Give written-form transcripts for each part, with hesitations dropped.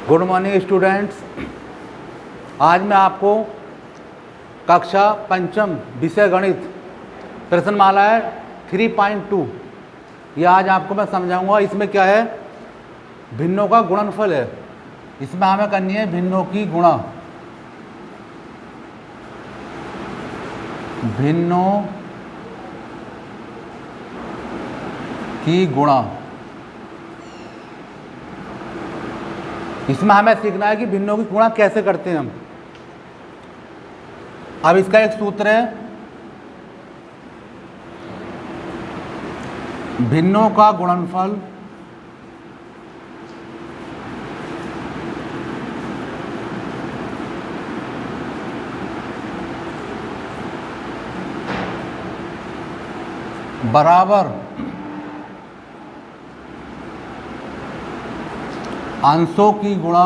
Good morning students. आज मैं आपको कक्षा पंचम विषय गणित प्रश्नमाला है 3.2 ये आज आपको मैं समझाऊंगा। इसमें क्या है, भिन्नों का गुणनफल है। इसमें हमें करनी है भिन्नों की गुणा। भिन्नों की गुणा। इसमें हमें सीखना है कि भिन्नों की गुणा कैसे करते हैं हम। अब इसका एक सूत्र है, भिन्नों का गुणनफल बराबर अंशों की गुणा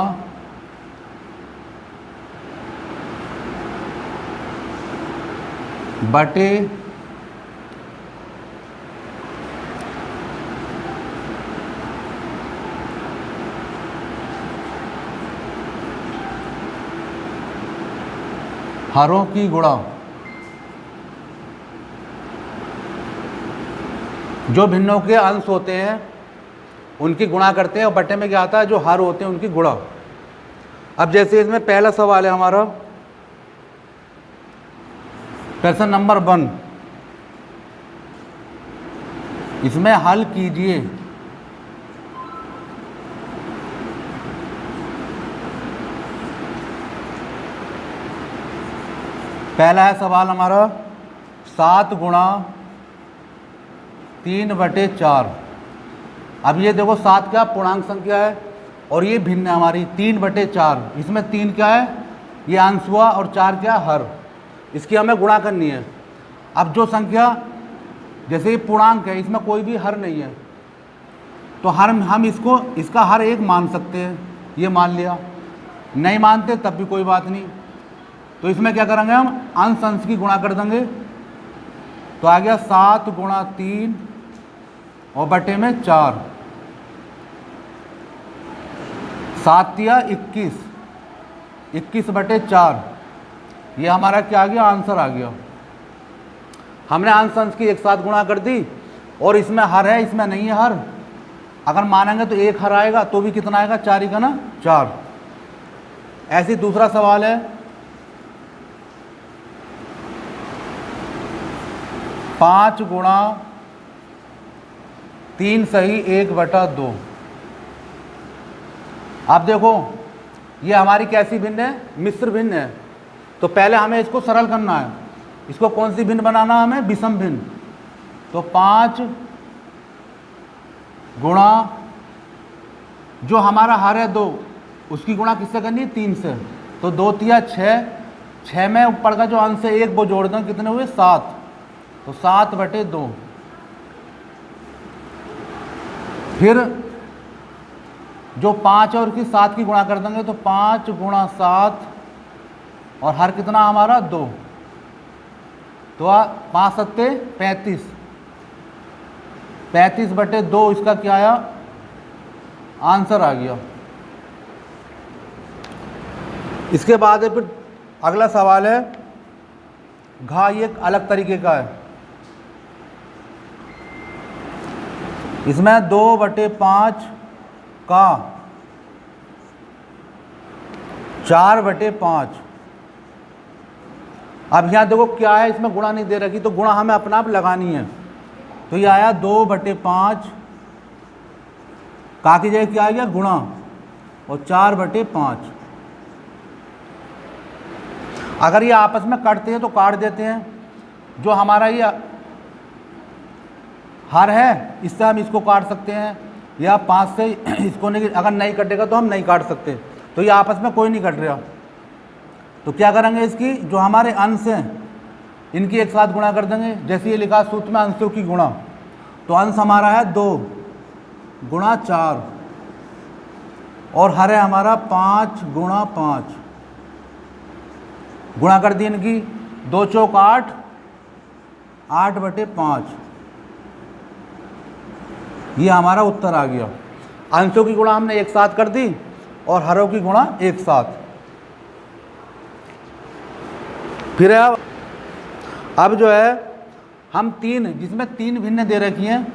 बटे हरों की गुणा। जो भिन्नों के अंश होते हैं उनकी गुणा करते हैं और बटे में क्या आता है, जो हर होते हैं उनकी गुणा। अब जैसे इसमें पहला सवाल है हमारा प्रश्न नंबर 1, इसमें हल कीजिए पहला है सवाल हमारा 7 गुणा 3/4। अब ये देखो 7 क्या पूर्णांक संख्या है और ये भिन्न है हमारी 3/4। इसमें 3 क्या है, ये अंश हुआ और 4 क्या हर। इसकी हमें गुणा करनी है। अब जो संख्या जैसे ये पूर्णांक है, इसमें कोई भी हर नहीं है तो हम इसका हर एक मान सकते हैं। ये मान लिया, नहीं मानते तब भी कोई बात नहीं। तो इसमें क्या करेंगे, हम अंश अंश की गुणा कर देंगे। तो आ गया 7 गुणा 3 और बटे में 4। 7 या 21/4। ये हमारा क्या आ गया, आंसर आ गया। हमने अंश अंश की एक साथ गुणा कर दी और इसमें हर है, इसमें नहीं है हर। अगर मानेंगे तो एक हर आएगा तो भी कितना आएगा, 4 ही का ना, 4। ऐसे दूसरा सवाल है 5 गुणा 3 सही 1/2। आप देखो ये हमारी कैसी भिन्न है, मिश्र भिन्न है। तो पहले हमें इसको सरल करना है। इसको कौन सी भिन्न बनाना है, हमें विषम भिन्न। तो 5 गुणा जो हमारा हर है 2, उसकी गुणा किससे करनी है, 3 से। तो 2 तिया 6, 6 में ऊपर का जो अंश है 1 वो जोड़ दें, कितने हुए 7। तो 7/2। फिर जो 5 और की 7 की गुणा कर देंगे तो 5 गुणा 7 और हर कितना हमारा 2। तो 5 सत्ते 35, 35/2 इसका क्या आया, आंसर आ गया। इसके बाद है फिर अगला सवाल है घा, ये एक अलग तरीके का है। इसमें 2/5 का 4/5। अब यहाँ देखो क्या है, इसमें गुणा नहीं दे रखी तो गुणा हमें अपना आप लगानी है। तो ये आया 2/5 का की जगह क्या आ गया, गुणा, और 4/5। अगर ये आपस में कटते हैं तो काट देते हैं। जो हमारा ये हर है इससे हम इसको काट सकते हैं, या 5 से इसको नहीं, अगर नहीं कटेगा तो हम नहीं काट सकते। तो ये आपस में कोई नहीं कट रहा। तो क्या करेंगे, इसकी जो हमारे अंश हैं इनकी एक साथ गुणा कर देंगे। जैसे ये लिखा सूत्र में अंशों की गुणा, तो अंश हमारा है 2 गुणा 4 और हर है हमारा 5 गुणा 5। गुणा कर दी इनकी, 2 चौक 8, 8/5। ये हमारा उत्तर आ गया। अंशों की गुणा हमने एक साथ कर दी और हरों की गुणा एक साथ। फिर अब जो है हम तीन, जिसमें तीन भिन्न दे रखी हैं,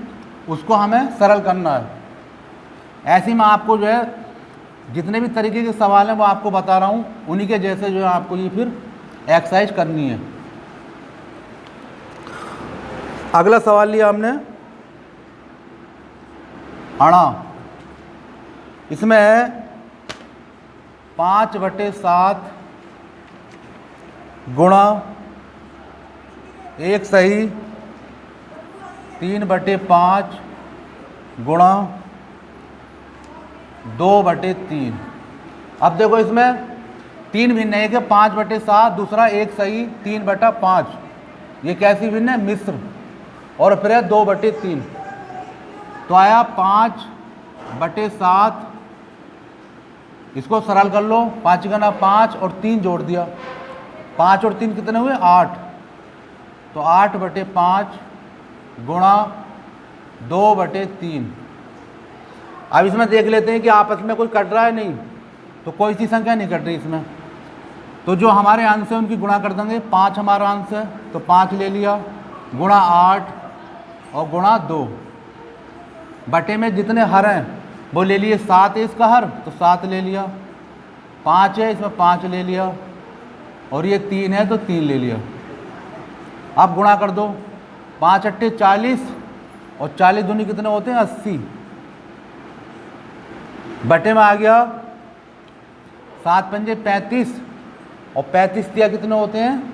उसको हमें सरल करना है। ऐसे ही मैं आपको जो है जितने भी तरीके के सवाल हैं वो आपको बता रहा हूँ, उन्हीं के जैसे जो है आपको ये फिर एक्सरसाइज करनी है। अगला सवाल लिया हमने अणा। इसमें है 5/7 गुणा 1 सही 3/5 गुणा 2/3। अब देखो इसमें तीन भिन्न है, एक है 5/7, दूसरा 1 सही 3/5। ये कैसी भिन्न है? मिश्र। और फिर है 2/3। तो आया 5/7, इसको सरल कर लो, 5 गुना 5 और 3 जोड़ दिया, 5 और 3 कितने हुए? 8। तो 8/5 गुणा 2/3। अब इसमें देख लेते हैं कि आपस में कोई कट रहा है, नहीं तो कोई सी संख्या नहीं कट रही इसमें। तो जो हमारे अंश है उनकी गुणा कर देंगे। 5 हमारा अंश है तो 5 ले लिया, गुणा 8 और गुणा 2। बटे में जितने हर हैं वो ले लिए, 7 है इसका हर तो 7 ले लिया, 5 है इसमें 5 ले लिया, और ये 3 है तो 3 ले लिया। अब गुणा कर दो, 5 अट्ठे 40 और 40 दूनी कितने होते हैं? 80। बटे में आ गया 7 पंजे 35 और 35 दिया कितने होते हैं?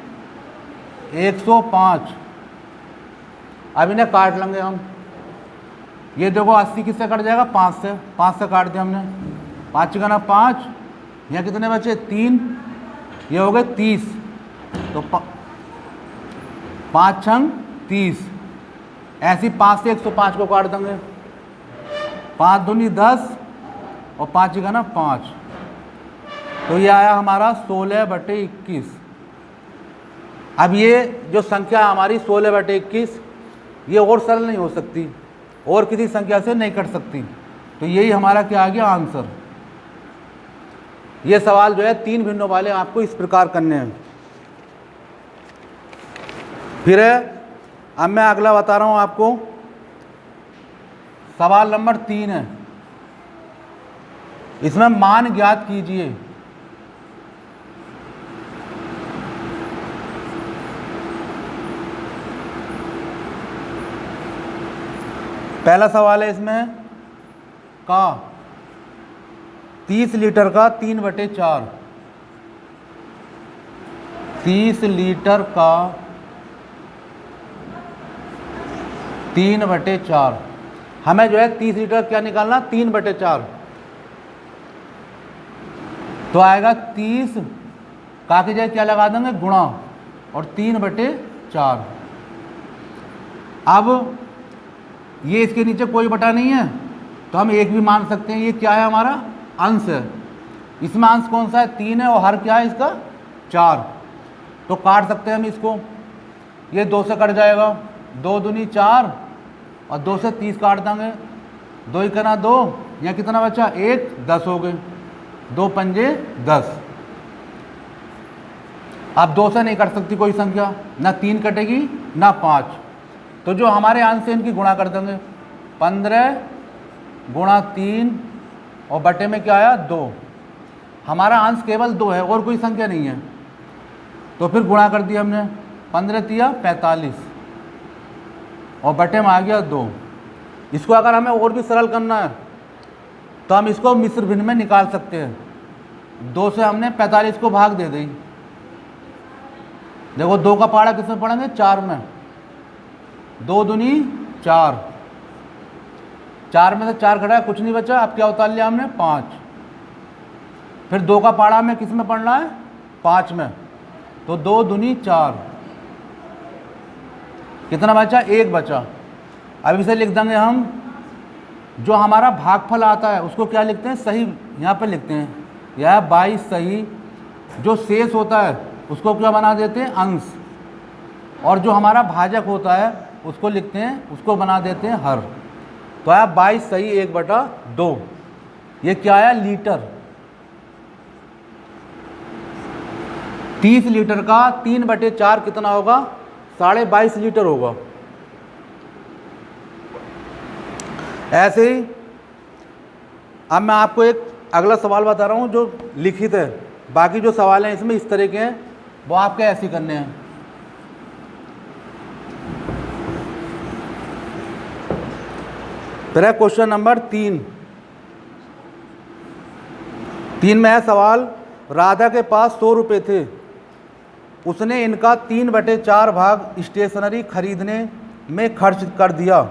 105। अब इन्हें काट लेंगे हम। ये देखो 80 किससे कट जाएगा? 5 से। 5 से काट दिया हमने, 5 गुना 5, यहाँ कितने बचे? 3। ये हो गए 30। तो 5 छंग 30। ऐसी 5 से 105 को काट देंगे, 5 दूनी 10 और 5 गुना 5। तो ये आया हमारा 16/21। अब ये जो संख्या हमारी 16/21, ये और सरल नहीं हो सकती, और किसी संख्या से नहीं कट सकती। तो यही हमारा क्या आ गया? आंसर। ये सवाल जो है तीन भिन्नों वाले आपको इस प्रकार करने हैं। फिर अब मैं अगला बता रहा हूं आपको, सवाल नंबर 3 है। इसमें मान ज्ञात कीजिए। पहला सवाल है इसमें का 30 लीटर का 3/4। 30 लीटर का 3/4। हमें जो है 30 लीटर क्या निकालना? 3/4। तो आएगा 30 का की जगह क्या लगा देंगे? गुणा, और 3/4। अब ये इसके नीचे कोई बटा नहीं है तो हम एक भी मान सकते हैं। ये क्या है? हमारा अंश है। इसमें अंश कौन सा है? 3 है, और हर क्या है इसका? 4। तो काट सकते हैं हम इसको। ये 2 से कट जाएगा, 2 दूनी 4 और 2 से 30 काट देंगे, 2 इकना 2, यहाँ कितना बचा? 1, 10 हो गए, 2 पंजे 10। अब 2 से नहीं कट सकती कोई संख्या, ना 3 कटेगी ना 5। तो जो हमारे अंश से इनकी गुणा कर देंगे, 15 गुणा 3 और बटे में क्या आया? 2। हमारा अंश केवल 2 है और कोई संख्या नहीं है। तो फिर गुणा कर दिया हमने, 15 तिया 45 और बटे में आ गया 2। इसको अगर हमें और भी सरल करना है तो हम इसको मिश्र भिन्न में निकाल सकते हैं। 2 से हमने 45 को भाग दे दी। देखो 2 का पहाड़ा किसमें पढ़ेंगे? 4 में। 2 दूनी 4, 4 में से 4 घटा, कुछ नहीं बचा। अब क्या उतार लिया हमने? 5। फिर 2 का पहाड़ा में किस में पढ़ना है? 5 में। तो 2 दूनी 4, कितना बचा? 1 बचा। अब इसे लिख देंगे हम, जो हमारा भागफल आता है उसको क्या लिखते हैं? सही। यहाँ पर लिखते हैं यह 22 सही। जो शेष होता है उसको क्या बना देते हैं? अंश। और जो हमारा भाजक होता है उसको लिखते हैं, उसको बना देते हैं हर। तो आया 22 सही 1/2। ये क्या आया? लीटर। 30 लीटर का 3/4 कितना होगा? 22.5 लीटर होगा। ऐसे ही अब मैं आपको एक अगला सवाल बता रहा हूँ जो लिखित है। बाकी जो सवाल हैं इसमें इस तरह के हैं, वो आपके ऐसे ही करने हैं। फिर है क्वेश्चन नंबर 3 में है सवाल, राधा के पास 100 रुपये थे, उसने इनका 3/4 भाग स्टेशनरी खरीदने में खर्च कर दिया,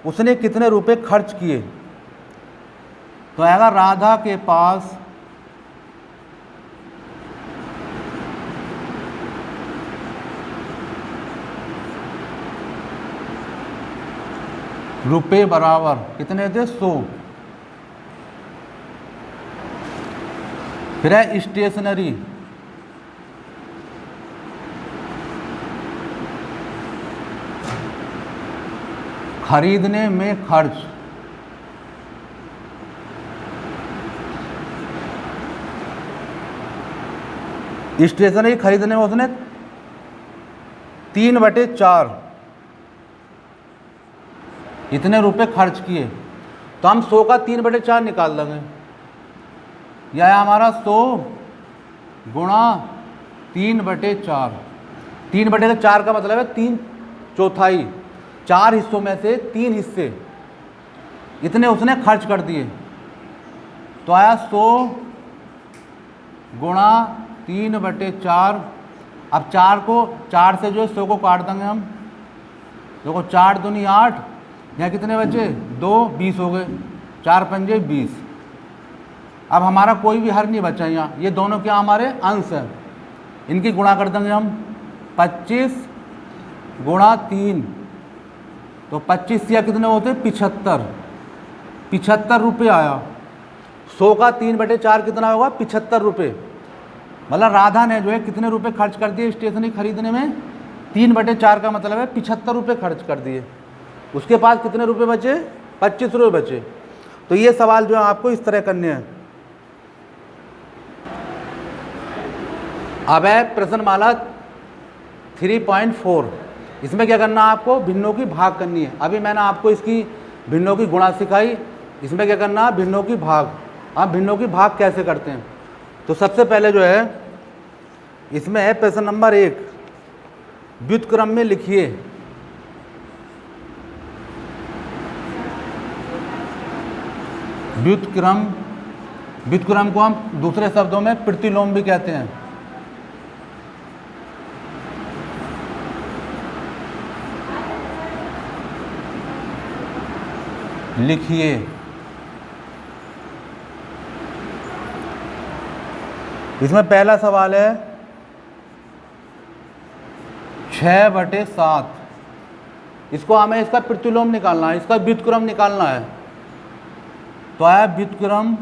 उसने कितने रुपए खर्च किए? तो आएगा राधा के पास रुपए बराबर कितने थे? 100। फिर है स्टेशनरी, खरीदने में खर्च, स्टेशनरी खरीदने में उसने 3/4 इतने रुपए खर्च किए। तो हम 100 का 3/4 निकाल देंगे। यह है हमारा 100 गुणा 3/4। 3/4 का मतलब है 3/4, 4 हिस्सों में से 3 हिस्से, इतने उसने खर्च कर दिए। तो आया 100 गुणा 3/4। अब 4 से जो है 100 को काट देंगे हम। देखो 4 दूनी 8, यहाँ कितने बचे? 2, 20 हो गए। 4 पंजे 20। अब हमारा कोई भी हर नहीं बचा यहाँ, ये दोनों क्या हमारे अंश हैं, इनकी गुणा कर देंगे हम। 25 गुणा 3, तो 25 या कितने होते? 75 रुपये आया। 100 का 3/4 कितना होगा? 75 रुपये। मतलब राधा ने जो है कितने रुपए खर्च कर दिए स्टेशनरी खरीदने में? 3/4 का मतलब है 75 रुपये खर्च कर दिए। उसके पास कितने रुपए बचे? 25 रुपये बचे। तो ये सवाल जो है आपको इस तरह करने हैं। अब है प्रश्नमाला 3.4। इसमें क्या करना है आपको? भिन्नों की भाग करनी है। अभी मैंने आपको इसकी भिन्नों की गुणा सिखाई, इसमें क्या करना है? भिन्नों की भाग। आप भिन्नों की भाग कैसे करते हैं? तो सबसे पहले जो है इसमें है प्रश्न नंबर 1, व्युत्क्रम में लिखिए। व्युत्क्रम को हम दूसरे शब्दों में प्रतिलोम भी कहते हैं। लिखिए। इसमें पहला सवाल है 6/7। इसको हमें इसका प्रतिलोम निकालना है, इसका व्युत्क्रम निकालना है। तो आया व्युत्क्रम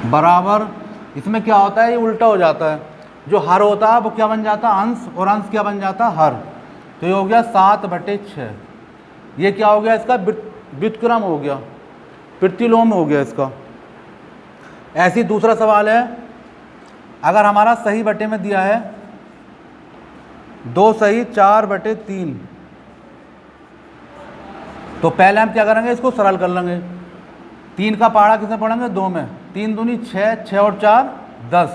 बराबर, इसमें क्या होता है? ये उल्टा हो जाता है। जो हर होता है वो क्या बन जाता है? अंश, और अंश क्या बन जाता है? हर। तो ये हो गया 7/6। ये क्या हो गया? इसका व्युत्क्रम हो गया, प्रतिलोम हो गया इसका। ऐसी दूसरा सवाल है, अगर हमारा सही बटे में दिया है 2 सही 4/3, तो पहले हम क्या करेंगे? इसको सरल कर लेंगे। 3 का पहाड़ा किसमें पढ़ेंगे? 2 में। 3 दूनी 6, 6 और 4 10,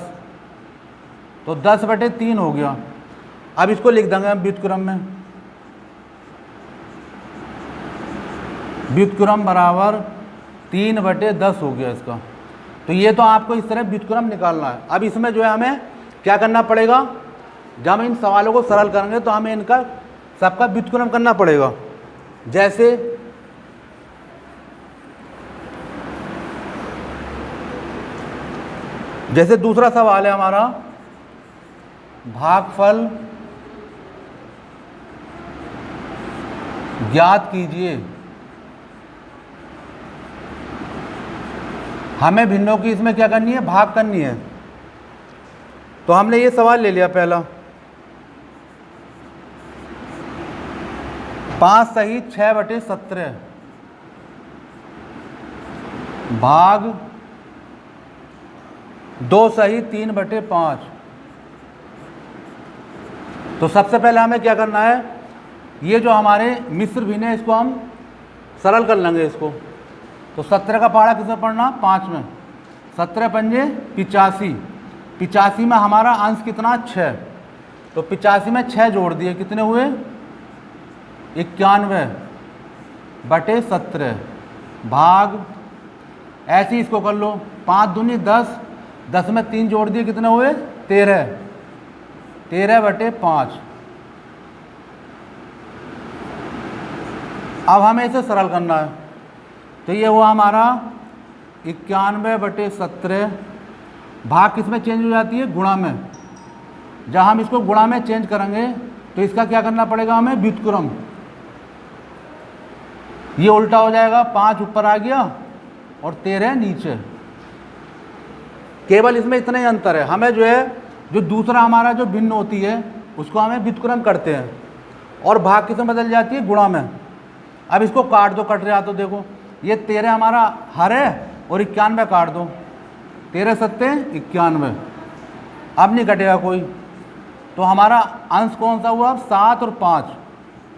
तो 10/3 हो गया। अब इसको लिख देंगे हम व्युत्क्रम में। व्युत्क्रम बराबर 3/10 हो गया इसका। तो ये तो आपको इस तरह व्युत्क्रम निकालना है। अब इसमें जो है हमें क्या करना पड़ेगा? जब हम इन सवालों को सरल करेंगे तो हमें इनका सबका व्युत्क्रम करना पड़ेगा। जैसे दूसरा सवाल है हमारा, भागफल ज्ञात कीजिए। हमें भिन्नों की इसमें क्या करनी है? भाग करनी है। तो हमने ये सवाल ले लिया पहला, 5 सही 6/17 भाग 2 सही 3/5। तो सबसे पहले हमें क्या करना है, ये जो हमारे मिश्र भिन्न है इसको हम सरल कर लेंगे इसको। तो 17 का पहाड़ा किसमें पढ़ना, 5 में। 17 पंजे 85, 85 में हमारा अंश कितना 6, तो 85 में 6 जोड़ दिए, कितने हुए 91/17 भाग, ऐसे ही इसको कर लो, 5 दूनी 10, 10 में 3 जोड़ दिए, कितने हुए 13/5। अब हमें इसे सरल करना है, तो ये हुआ हमारा 91/17 भाग किस में चेंज हो जाती है, गुणा में। जब हम इसको गुणा में चेंज करेंगे तो इसका क्या करना पड़ेगा हमें, व्युत्क्रम। ये उल्टा हो जाएगा, 5 ऊपर आ गया और 13 नीचे। केवल इसमें इतना ही अंतर है, हमें जो है जो दूसरा हमारा जो भिन्न होती है उसको हमें व्युत्क्रम करते हैं और भाग किस में बदल जाती है, गुणा में। अब इसको काट दो, कट रहा तो देखो ये 13 हमारा हर है और 91 काट दो, 13 सत्ते 91, अब नहीं कटेगा कोई। तो हमारा अंश कौन सा हुआ, 7 और 5,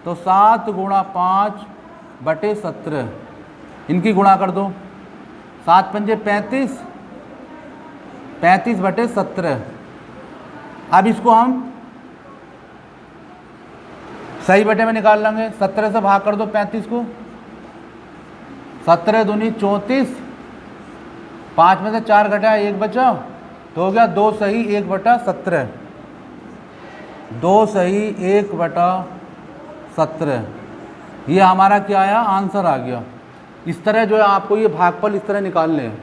तो 7 गुणा 5/17, इनकी गुणा कर दो, 7 पंजे 35, 35/17। अब इसको हम सही बटे में निकाल लेंगे, 17 से भाग कर दो 35 को, 17 दूनी 34, 5 में से 4 घटा 1 बचा, तो हो गया 2 सही 1/17, 2 सही 1/17। ये हमारा क्या आया, आंसर आ गया। इस तरह जो है आपको ये भागफल इस तरह निकालने हैं।